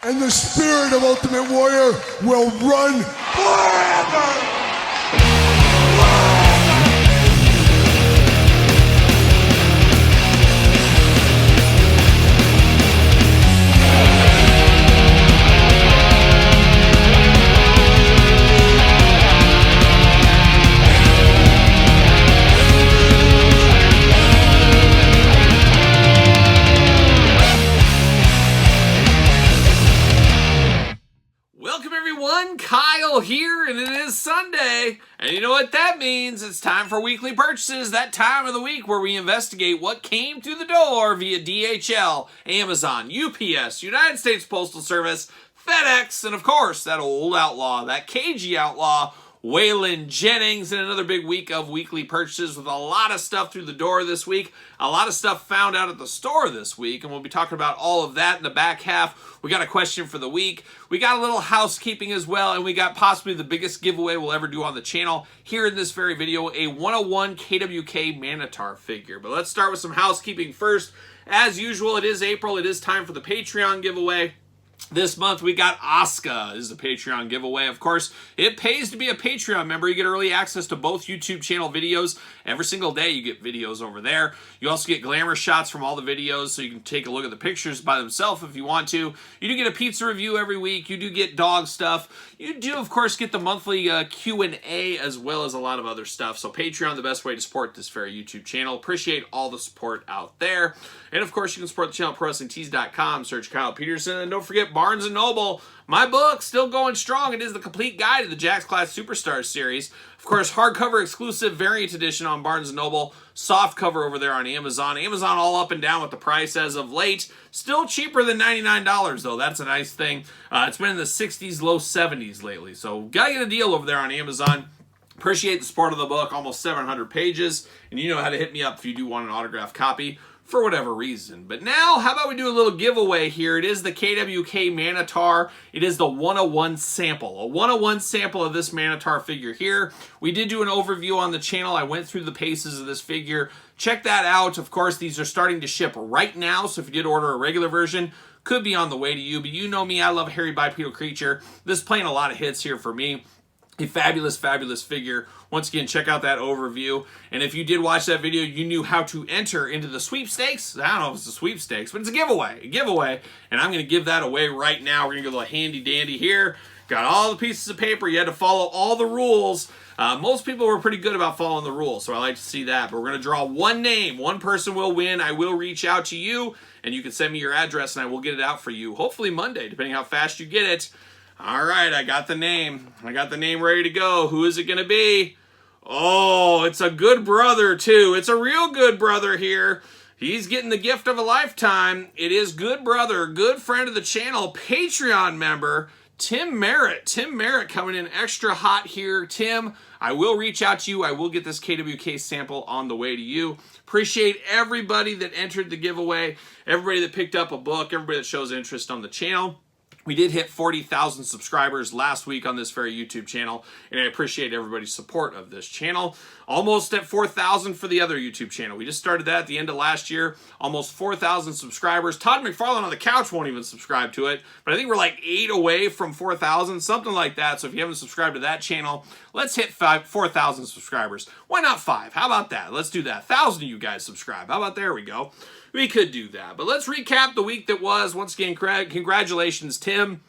And the spirit of Ultimate Warrior will run forever! Kyle here, and it is Sunday, and you know what that means? It's time for weekly purchases, that time of the week where we investigate what came through the door via DHL, Amazon, UPS, United States Postal Service, FedEx, and of course, that old outlaw, that cagey outlaw, Waylon Jennings, and another big week of weekly purchases with a lot of stuff through the door this week, a lot of stuff found out at the store this week, and we'll be talking about all of that in the back half. We got a question for the week, we got a little housekeeping as well, and we got possibly the biggest giveaway we'll ever do on the channel here in this very video, a 101 KWK Manitar figure. But let's start with some housekeeping first. As usual, it is April, it is time for the Patreon giveaway. This month, we got Asuka is the Patreon giveaway. Of course, it pays to be a Patreon member. You get early access to both YouTube channel videos. Every single day, you get videos over there. You also get glamour shots from all the videos, so you can take a look at the pictures by themselves if you want to. You do get a pizza review every week. You do get dog stuff. You do, of course, get the monthly Q&A as well as a lot of other stuff. So Patreon, the best way to support this very YouTube channel. Appreciate all the support out there. And, of course, you can support the channel at ProWrestlingTees.com. Search Kyle Peterson. And don't forget Barnes & Noble. My book, still going strong. It is the complete guide to the Jakks Class Superstars series. Of course, hardcover exclusive variant edition on Barnes & Noble. Soft cover over there on Amazon. Amazon all up and down with the price as of late. Still cheaper than $99, though. That's a nice thing. It's been in the 60s, low 70s lately. So, gotta get a deal over there on Amazon. Appreciate the support of the book. Almost 700 pages. And you know how to hit me up if you do want an autographed copy, for whatever reason. But now, how about we do a little giveaway here? It is the KWK Manitar. It is the 101 sample. A 101 sample of this Manitar figure here. We did do an overview on the channel. I went through the paces of this figure. Check that out. Of course, these are starting to ship right now, so if you did order a regular version, could be on the way to you. But you know me, I love a hairy bipedal creature. This is playing a lot of hits here for me. A fabulous, fabulous figure. Once again, check out that overview. And if you did watch that video, you knew how to enter into the sweepstakes. I don't know if it's a sweepstakes, but it's a giveaway. And I'm going to give that away right now. We're going to go a little handy dandy here. Got all the pieces of paper. You had to follow all the rules. Most people were pretty good about following the rules, so I like to see that. But we're going to draw one name. One person will win. I will reach out to you, and you can send me your address, and I will get it out for you. Hopefully Monday, depending how fast you get it. All right, I got the name. I got the name ready to go. Who is it going to be? Oh, it's a good brother, too. It's a real good brother here. He's getting the gift of a lifetime. It is good brother, good friend of the channel, Patreon member, Tim Merritt. Tim Merritt coming in extra hot here. Tim, I will reach out to you. I will get this KWK sample on the way to you. Appreciate everybody that entered the giveaway, everybody that picked up a book, everybody that shows interest on the channel. We did hit 40,000 subscribers last week on this very YouTube channel, and I appreciate everybody's support of this channel. Almost at 4,000 for the other YouTube channel. We just started that at the end of last year. Almost 4,000 subscribers. Todd McFarlane on the couch won't even subscribe to it, but I think we're like 8 away from 4,000, something like that. So if you haven't subscribed to that channel, let's hit 4,000 subscribers. Why not 5? How about that? Let's do that. 1,000 of you guys subscribe. How about there we go? We could do that. But let's recap the week that was. Once again, congratulations, Tim,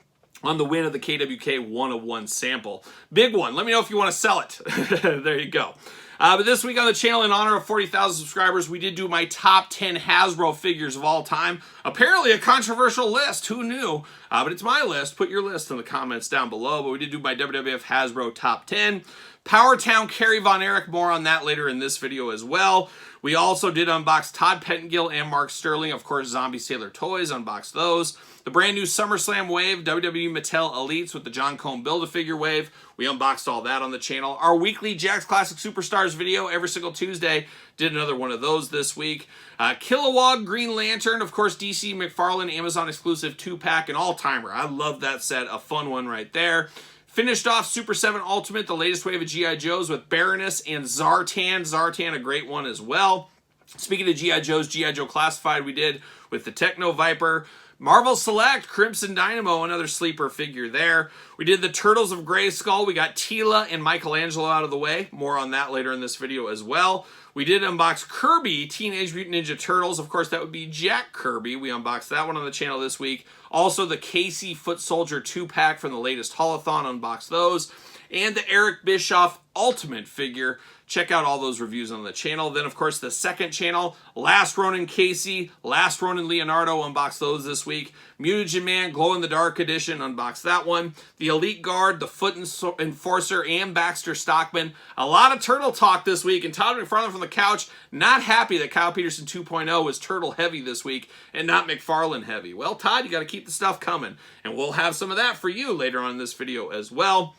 on the win of the KWK 101 sample. Big one. Let me know if you want to sell it. There you go. But this week on the channel, in honor of 40,000 subscribers, we did do my top 10 Hasbro figures of all time. Apparently a controversial list. Who knew? But it's my list. Put your list in the comments down below. But we did do my WWF Hasbro top 10. Power Town Kerry Von Erich. More on that later in this video as well. We also did unbox Todd Pettengill and Mark Sterling. Of course, Zombie Sailor Toys. Unboxed those. The brand new SummerSlam wave, WWE Mattel Elites with the John Cone Build-A-Figure wave. We unboxed all that on the channel. Our weekly Jakks Classic Superstars video every single Tuesday. Did another one of those this week. Kilowog Green Lantern, of course, DC McFarlane Amazon exclusive 2-pack, an all-timer. I love that set. A fun one right there. Finished off Super 7 Ultimate, the latest wave of G.I. Joes with Baroness and Zartan. Zartan, a great one as well. Speaking of G.I. Joes, G.I. Joe Classified we did with the Techno Viper. Marvel Select, Crimson Dynamo, another sleeper figure there. We did the Turtles of Grayskull. We got Tila and Michelangelo out of the way. More on that later in this video as well. We did unbox Kirby, Teenage Mutant Ninja Turtles. Of course, that would be Jack Kirby. We unboxed that one on the channel this week. Also, the Casey Foot Soldier 2-pack from the latest Holothon. Unboxed those. And the Eric Bischoff Ultimate figure. Check out all those reviews on the channel. Then, of course, the second channel, Last Ronin Casey, Last Ronin Leonardo, unboxed those this week. Mutagen Man Glow in the Dark Edition, unboxed that one. The Elite Guard, the Foot Enforcer, and Baxter Stockman. A lot of Turtle talk this week, and Todd McFarlane from the couch, not happy that Kyle Peterson 2.0 was Turtle heavy this week and not McFarlane heavy. Well, Todd, you got to keep the stuff coming, and we'll have some of that for you later on in this video as well.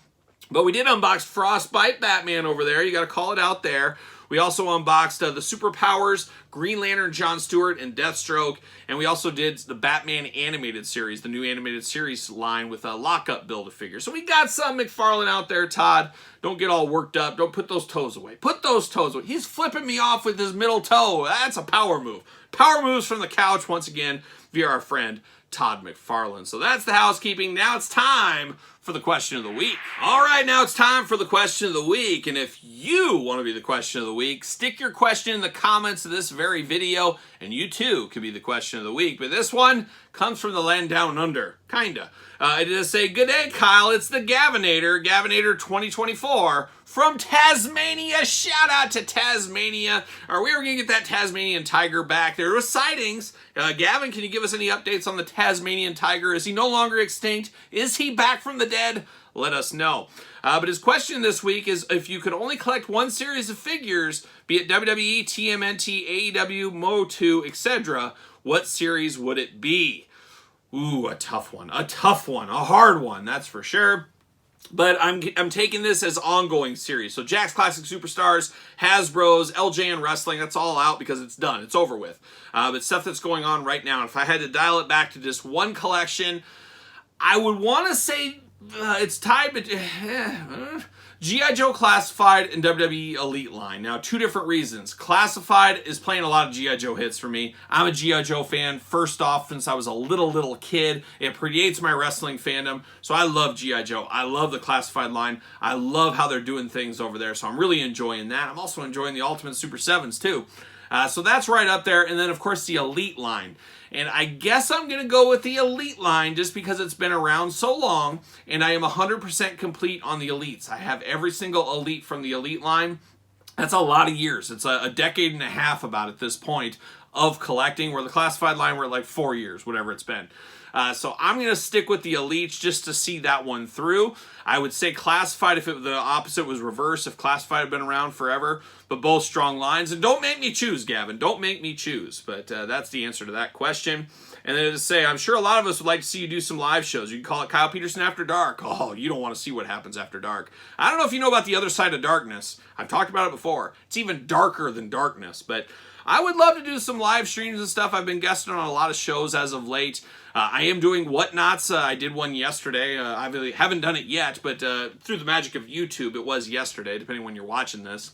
But we did unbox Frostbite Batman over there. You got to call it out there. We also unboxed the Superpowers, Green Lantern, John Stewart, and Deathstroke. And we also did the Batman animated series, the new animated series line with a Lockup Build-A-Figure. So we got some McFarlane out there, Todd. Don't get all worked up. Don't put those toes away. Put those toes away. He's flipping me off with his middle toe. That's a power move. Power moves from the couch once again via our friend Todd McFarlane. So that's the housekeeping. Now it's time for the question of the week. All right, now it's time for the question of the week. And if you want to be the question of the week, stick your question in the comments of this very video, and you too could be the question of the week. But this one comes from the land down under, kinda. It does say, "Good day, Kyle. It's the Gavinator, Gavinator 2024 from Tasmania." Shout out to Tasmania. We were going to get that Tasmanian tiger back. There were sightings. Gavin, can you give us any updates on the Tasmanian tiger? Is he no longer extinct? Is he back from the dead? Let us know. But his question this week is, if you could only collect one series of figures, be it WWE, TMNT, AEW, Mo2, etc., what series would it be? Ooh, a tough one, a hard one, that's for sure. But I'm taking this as ongoing series. So Jakks Classic Superstars, Hasbro's, LJN Wrestling, that's all out because it's done. It's over with. But stuff that's going on right now, if I had to dial it back to just one collection, I would want to say it's tied between G.I. Joe Classified and WWE Elite line. Now, two different reasons. Classified is playing a lot of G.I. Joe hits for me. I'm a G.I. Joe fan, first off, since I was a little kid. It predates my wrestling fandom, so I love G.I. Joe. I love the Classified line. I love how they're doing things over there, so I'm really enjoying that. I'm also enjoying the Ultimate Super 7s, too. So that's right up there. And then, of course, the Elite line. And I guess I'm going to go with the Elite line just because it's been around so long, and I am 100% complete on the Elites. I have every single Elite from the Elite line. That's a lot of years. It's a decade and a half about at this point of collecting, where the Classified line we're at like 4 years, whatever it's been. So I'm going to stick with the Elites just to see that one through. I would say Classified if the opposite was reversed, if Classified had been around forever, but both strong lines. And don't make me choose, Gavin. Don't make me choose. But that's the answer to that question. And then to say, I'm sure a lot of us would like to see you do some live shows. You can call it Kyle Peterson After Dark. Oh, you don't want to see what happens after dark. I don't know if you know about the other side of darkness. I've talked about it before. It's even darker than darkness. But I would love to do some live streams and stuff. I've been guesting on a lot of shows as of late. I am doing Whatnots. I did one yesterday. I really haven't done it yet, but through the magic of YouTube, it was yesterday, depending when you're watching this.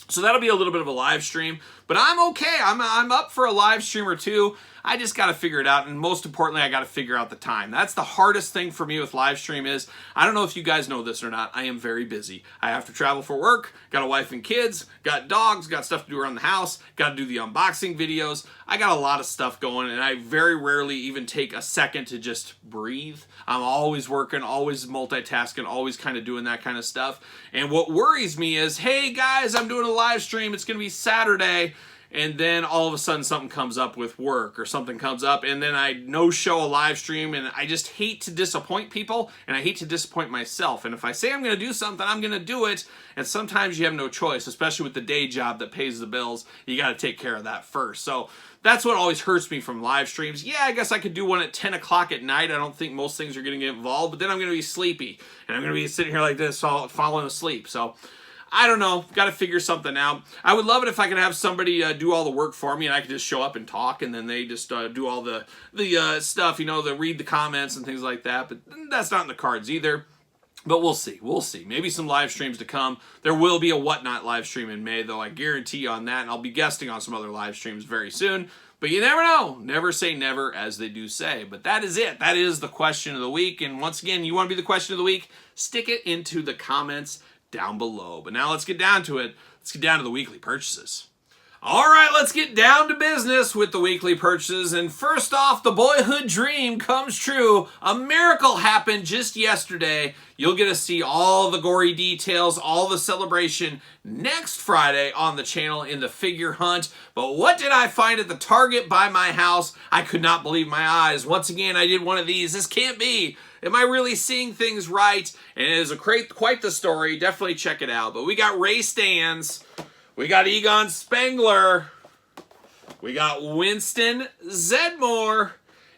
So that'll be a little bit of a live stream, but I'm okay. I'm up for a live stream or two. I just got to figure it out, and most importantly, I got to figure out the time. That's the hardest thing for me with live stream is, I don't know if you guys know this or not, I am very busy. I have to travel for work, got a wife and kids, got dogs, got stuff to do around the house, got to do the unboxing videos. I got a lot of stuff going, and I very rarely even take a second to just breathe. I'm always working, always multitasking, always kind of doing that kind of stuff. And what worries me is, hey guys, I'm doing a live stream, it's going to be Saturday, and then all of a sudden something comes up with work or something comes up, and then I no-show a live stream, and I just hate to disappoint people, and I hate to disappoint myself. And if I say I'm going to do something, I'm going to do it, and sometimes you have no choice, especially with the day job that pays the bills. You got to take care of that first. So that's what always hurts me from live streams. Yeah, I guess I could do one at 10 o'clock at night. I don't think most things are going to get involved, but then I'm going to be sleepy, and I'm going to be sitting here like this, falling asleep. So I don't know. Got to figure something out. I would love it if I could have somebody do all the work for me, and I could just show up and talk, and then they just do all the stuff, you know, read the comments and things like that. But that's not in the cards either. But we'll see. We'll see. Maybe some live streams to come. There will be a Whatnot live stream in May, though. I guarantee you on that. And I'll be guesting on some other live streams very soon. But you never know. Never say never, as they do say. But that is it. That is the question of the week. And once again, you want to be the question of the week, stick it into the comments down below. But now let's get down to it. Let's get down to the weekly purchases. All right, let's get down to business with the weekly purchases. And first off, the boyhood dream comes true. A miracle happened just yesterday. You'll get to see all the gory details, all the celebration next Friday on the channel in the figure hunt. But what did I find at the Target by my house? I could not believe my eyes. Once again, I did one of these. This can't be. Am I really seeing things right? And it is quite the story. Definitely check it out. But we got Ray Stans. We got Egon Spengler, we got Winston Zedmore,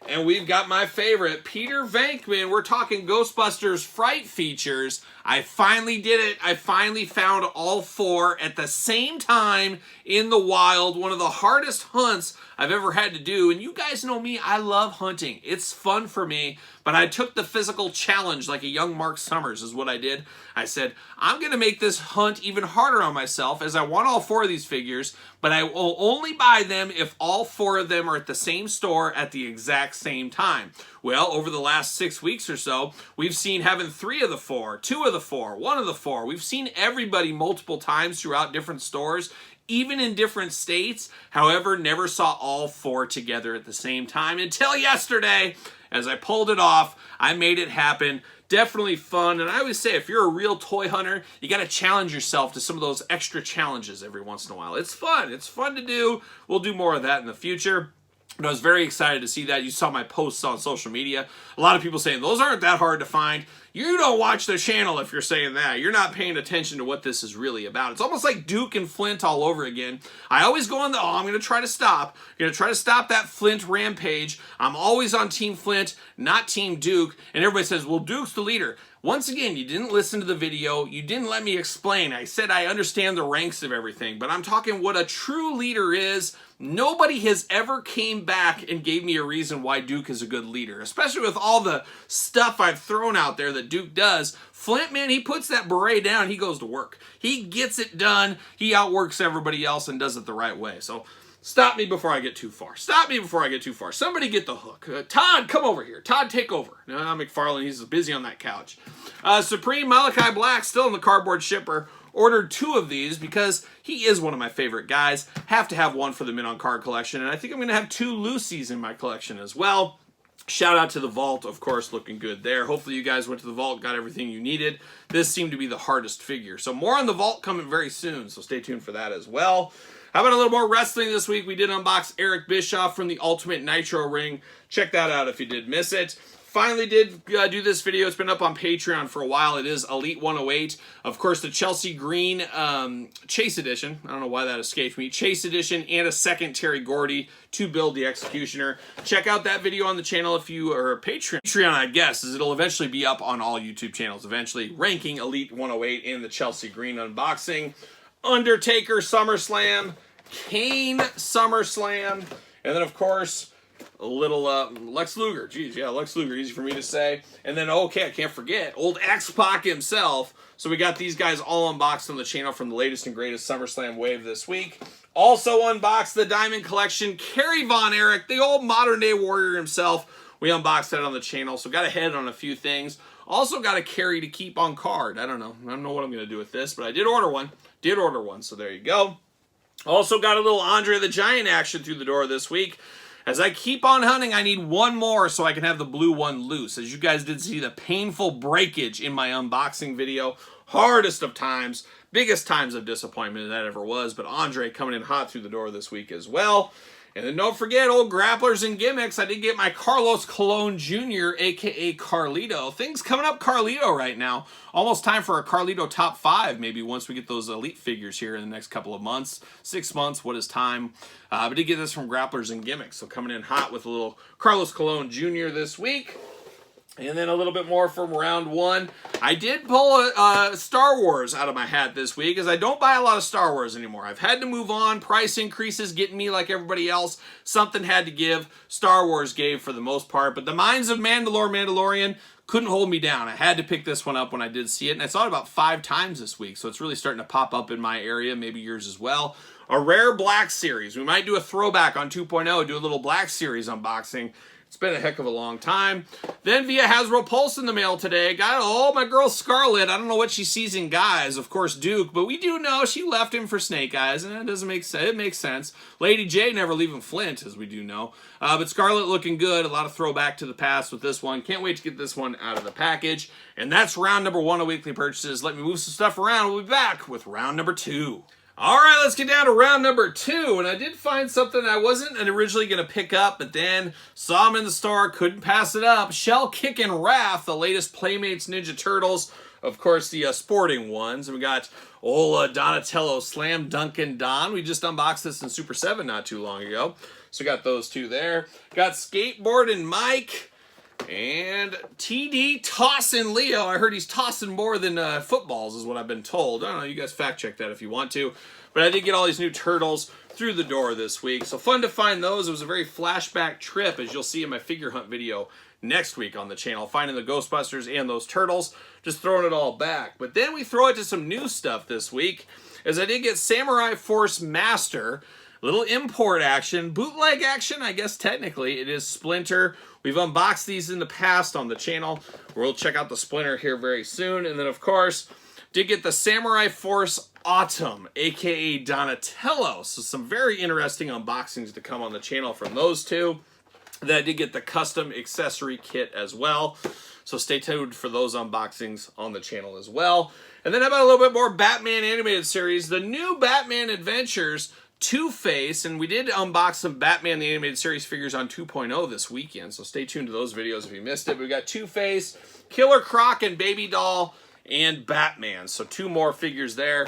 and we've got my favorite, Peter Venkman. We're talking Ghostbusters Fright Features. I finally did it. I finally found all four at the same time in the wild. One of the hardest hunts I've ever had to do. And you guys know me, I love hunting. It's fun for me. But I took the physical challenge like a young Mark Summers is what I did. I said, I'm going to make this hunt even harder on myself as I want all four of these figures, but I will only buy them if all four of them are at the same store at the exact same time. Well, over the last 6 weeks or so, we've seen having 3 of the 4, 2 of the 4, 1 of the 4. We've seen everybody multiple times throughout different stores, even in different states. However, never saw all 4 together at the same time until yesterday. As I pulled it off, I made it happen. Definitely fun. And I always say, if you're a real toy hunter, you got to challenge yourself to some of those extra challenges every once in a while. It's fun. It's fun to do. We'll do more of that in the future. But I was very excited to see that. You saw my posts on social media. A lot of people saying, those aren't that hard to find. You don't watch the channel if you're saying that. You're not paying attention to what this is really about. It's almost like Duke and Flint all over again. I always go on the, I'm going to try to stop. I'm going to try to stop that Flint rampage. I'm always on Team Flint, not Team Duke. And everybody says, well, Duke's the leader. Once again, you didn't listen to the video. You didn't let me explain. I said I understand the ranks of everything, but I'm talking what a true leader is. Nobody has ever came back and gave me a reason why Duke is a good leader, especially with all the stuff I've thrown out there that Duke does. Flint, man, he puts that beret down. He goes to work. He gets it done. He outworks everybody else and does it the right way. So stop me before I get too far. Stop me before I get too far. Somebody get the hook. Todd, come over here. Todd, take over. No, McFarlane, he's busy on that couch. Supreme Malachi Black, still in the cardboard shipper. Ordered 2 of these because he is one of my favorite guys. Have to have one for the Min on Card collection. And I think I'm going to have 2 Lucy's in my collection as well. Shout out to the Vault, of course, looking good there. Hopefully you guys went to the Vault, got everything you needed. This seemed to be the hardest figure. So more on the Vault coming very soon, so stay tuned for that as well. How about a little more wrestling this week? We did unbox Eric Bischoff from the Ultimate Nitro ring. Check that out if you did miss it. Finally did do this video. It's been up on Patreon for a while. It is Elite 108. Of course, the Chelsea Green Chase Edition. I don't know why that escaped me. Chase Edition and a second Terry Gordy to build the Executioner. Check out that video on the channel if you are a Patreon, I guess, as it'll eventually be up on all YouTube channels eventually. Ranking Elite 108 in the Chelsea Green unboxing. Undertaker SummerSlam. Kane SummerSlam. And then, of course, a little Lex Luger. Geez, yeah, Lex Luger, easy for me to say. And then, okay, I can't forget, old X-Pac himself. So we got these guys all unboxed on the channel from the latest and greatest SummerSlam wave this week. Also unboxed the Diamond Collection, Kerry Von Erich, the old modern-day warrior himself. We unboxed that on the channel, so got ahead on a few things. Also got a Kerry to keep on card. I don't know what I'm going to do with this, but I did order one. So there you go. Also got a little Andre the Giant action through the door this week. As I keep on hunting, I need one more so I can have the blue one loose. As you guys did see the painful breakage in my unboxing video. Hardest of times, biggest times of disappointment that ever was. But Andre coming in hot through the door this week as well. And then don't forget, old grapplers and gimmicks. I did get my Carlos Colon Jr., a.k.a. Carlito. Things coming up Carlito right now. Almost time for a Carlito top 5, maybe once we get those elite figures here in the next couple of months. 6 months, what is time? But did get this from grapplers and gimmicks. So coming in hot with a little Carlos Colon Jr. this week. And then a little bit more from round one. I did pull a Star Wars out of my hat this week, as I don't buy a lot of Star Wars anymore. I've had to move on. Price increases getting me like everybody else. Something had to give. Star Wars gave for the most part. But the Minds of Mandalorian couldn't hold me down. I had to pick this one up when I did see it. And I saw it about 5 times this week. So it's really starting to pop up in my area. Maybe yours as well. A rare Black Series. We might do a throwback on 2.0. Do a little Black Series unboxing. It's been a heck of a long time. Then via Hasbro Pulse in the mail today, got my girl Scarlett. I don't know what she sees in guys, of course Duke, but we do know she left him for Snake Eyes, and that doesn't make sense. It makes sense. Lady J never leaving Flint, as we do know. But Scarlett looking good. A lot of throwback to the past with this one. Can't wait to get this one out of the package. And that's round number 1 of weekly purchases. Let me move some stuff around. We'll be back with round number 2. All right, let's get down to round number 2. And I did find something I wasn't originally going to pick up, but then saw them in the store, couldn't pass it up. Shell Kickin' Wrath, the latest Playmates Ninja Turtles. Of course, the sporting ones. And we got old Donatello Slam Dunkin' Don. We just unboxed this in Super 7 not too long ago. So got those two there. Got Skateboarding Mike. And TD tossing Leo. I heard he's tossing more than footballs is what I've been told. I don't know, you guys fact check that if you want to. But I did get all these new turtles through the door this week. So fun to find those. It was a very flashback trip, as you'll see in my figure hunt video next week on the channel. Finding the Ghostbusters and those turtles. Just throwing it all back. But then we throw it to some new stuff this week, as I did get Samurai Force Master. Little import action, bootleg action, I guess technically. It is Splinter. We've unboxed these in the past on the channel. We'll check out the Splinter here very soon. And then, of course, did get the Samurai Force Autumn, aka Donatello. So some very interesting unboxings to come on the channel from those two. Then I did get the custom accessory kit as well. So stay tuned for those unboxings on the channel as well. And then how about a little bit more Batman animated series. The new Batman Adventures Two-Face, and we did unbox some Batman the Animated Series figures on 2.0 this weekend, so stay tuned to those videos if you missed it. We got Two-Face, Killer Croc, and Baby Doll, and Batman. So 2 more figures there.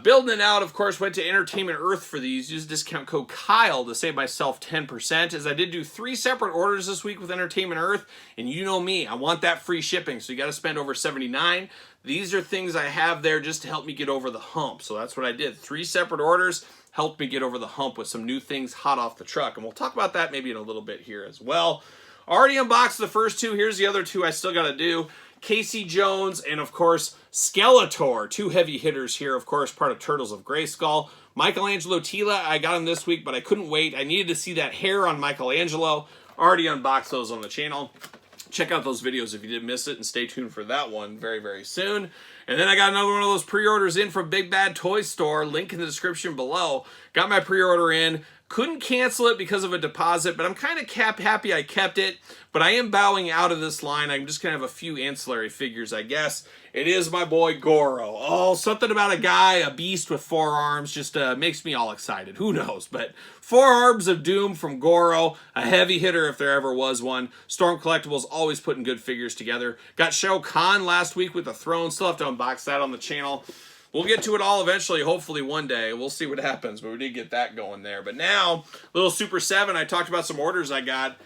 Building it out, of course, went to Entertainment Earth for these. Use discount code Kyle to save myself 10%, as I did do 3 separate orders this week with Entertainment Earth, and you know me, I want that free shipping, so you got to spend over $79. These are things I have there just to help me get over the hump, so that's what I did. 3 separate orders helped me get over the hump with some new things hot off the truck. And we'll talk about that maybe in a little bit here as well. Already unboxed the first 2. Here's the other 2 I still got to do. Casey Jones and, of course, Skeletor. 2 heavy hitters here, of course, part of Turtles of Grayskull. Michelangelo Tila, I got him this week, but I couldn't wait. I needed to see that hair on Michelangelo. Already unboxed those on the channel. Check out those videos if you did miss it, and stay tuned for that one very, very soon. And then I got another one of those pre-orders in from Big Bad Toy Store. Link in the description below. Got my pre-order in. Couldn't cancel it because of a deposit, but I'm kind of happy I kept it. But I am bowing out of this line. I'm just going to have a few ancillary figures, I guess. It is my boy Goro. Oh, something about a guy, a beast with 4 arms, just makes me all excited. Who knows? But 4 Arms of Doom from Goro. A heavy hitter if there ever was one. Storm Collectibles always putting good figures together. Got Shao Kahn last week with the throne. Still have to unbox that on the channel. We'll get to it all eventually, hopefully one day. We'll see what happens, but we did get that going there. But now, little Super 7, I talked about some orders I got.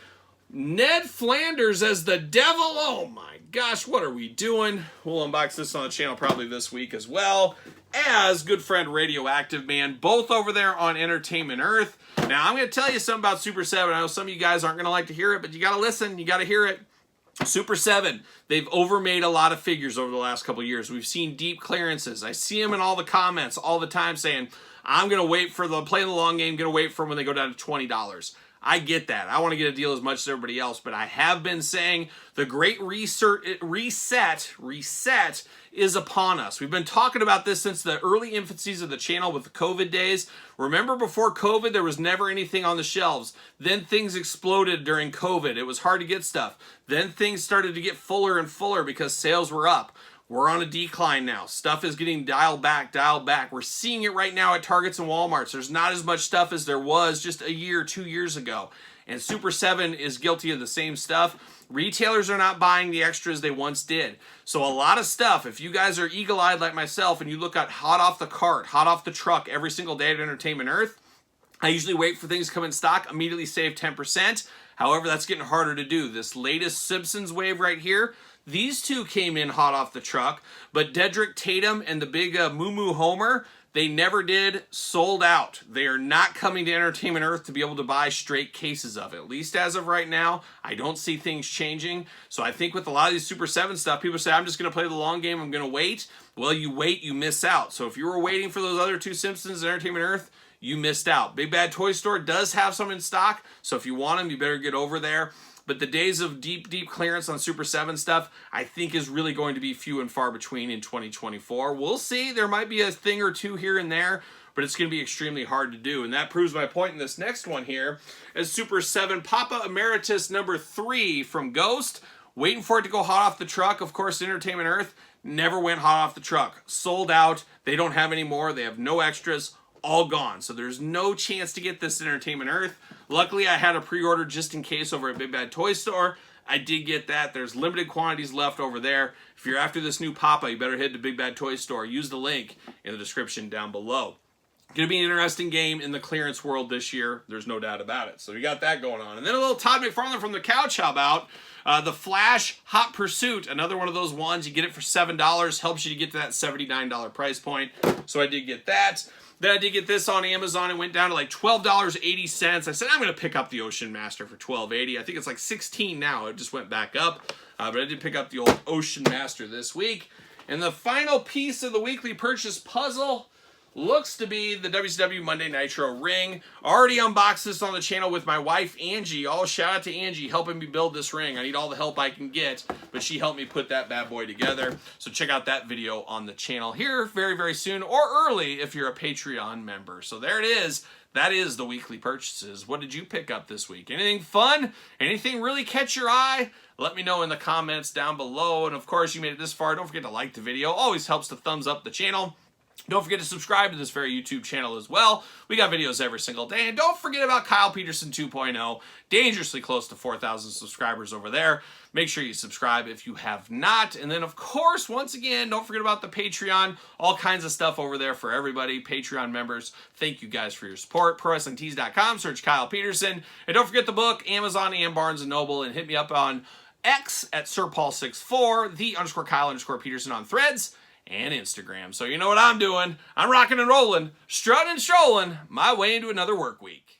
Ned Flanders as the Devil. Oh my gosh, what are we doing? We'll unbox this on the channel probably this week as well as good friend Radioactive Man, both over there on Entertainment Earth. Now, I'm going to tell you something about Super 7. I know some of you guys aren't going to like to hear it, but you got to listen. You got to hear it. Super 7, they've overmade a lot of figures over the last couple of years. We've seen deep clearances. I see them in all the comments all the time saying, I'm going to wait for the play the long game, going to wait for when they go down to $20. I get that. I want to get a deal as much as everybody else, but I have been saying the great reset is upon us. We've been talking about this since the early infancies of the channel with the COVID days. Remember, before COVID, there was never anything on the shelves. Then things exploded during COVID. It was hard to get stuff. Then things started to get fuller and fuller because sales were up. We're on a decline now. Stuff is getting dialed back. We're seeing it right now at Targets and Walmarts. There's not as much stuff as there was just a year, 2 years ago. And Super 7 is guilty of the same stuff. Retailers are not buying the extras they once did. So a lot of stuff, if you guys are eagle-eyed like myself and you look at hot off the cart, hot off the truck every single day at Entertainment Earth, I usually wait for things to come in stock, immediately save 10%. However, that's getting harder to do. This latest Simpsons wave right here, these two came in hot off the truck, but Dedrick Tatum and the big Moo Moo Homer, they never did, sold out. They are not coming to Entertainment Earth to be able to buy straight cases of it. At least as of right now, I don't see things changing. So I think with a lot of these Super 7 stuff, people say, I'm just going to play the long game, I'm going to wait. Well, you wait, you miss out. So if you were waiting for those other two Simpsons at Entertainment Earth, you missed out. Big Bad Toy Store does have some in stock, so if you want them, you better get over there. But the days of deep clearance on Super 7 stuff, I think is really going to be few and far between in 2024. We'll see. There might be a thing or two here and there, but it's going to be extremely hard to do. And that proves my point in this next one here, as Super 7 Papa Emeritus number 3 from Ghost. Waiting for it to go hot off the truck. Of course, Entertainment Earth never went hot off the truck. Sold out. They don't have any more. They have no extras. All gone. So there's no chance to get this Entertainment Earth. Luckily, I had a pre-order just in case over at Big Bad Toy Store. I did get that. There's limited quantities left over there. If you're after this new Papa, you better head to Big Bad Toy Store. Use the link in the description down below. Going to be an interesting game in the clearance world this year. There's no doubt about it. So you got that going on. And then a little Todd McFarlane from the couch. How about the Flash Hot Pursuit? Another one of those ones. You get it for $7. Helps you to get to that $79 price point. So I did get that. Then I did get this on Amazon. It went down to like $12.80. I said, I'm going to pick up the Ocean Master for $12.80. I think it's like $16 now. It just went back up. But I did pick up the old Ocean Master this week. And the final piece of the weekly purchase puzzle looks to be the WCW Monday Nitro ring. Already unboxed this on the channel with my wife, Angie. Oh, shout out to Angie helping me build this ring. I need all the help I can get, but she helped me put that bad boy together. So check out that video on the channel here very, very soon, or early if you're a Patreon member. So there it is. That is the weekly purchases. What did you pick up this week? Anything fun? Anything really catch your eye? Let me know in the comments down below. And of course, you made it this far. Don't forget to like the video. Always helps to thumbs up the channel. Don't forget to subscribe to this very YouTube channel as well. We got videos every single day. And don't forget about Kyle Peterson 2.0. Dangerously close to 4,000 subscribers over there. Make sure you subscribe if you have not. And then, of course, once again, don't forget about the Patreon. All kinds of stuff over there for everybody. Patreon members, thank you guys for your support. ProWrestlingTees.com. Search Kyle Peterson. And don't forget the book, Amazon and Barnes & Noble. And hit me up on X at SirPaul64, _Kyle_Peterson on Threads and Instagram. So you know what I'm doing. I'm rocking and rolling, strutting and strolling my way into another work week.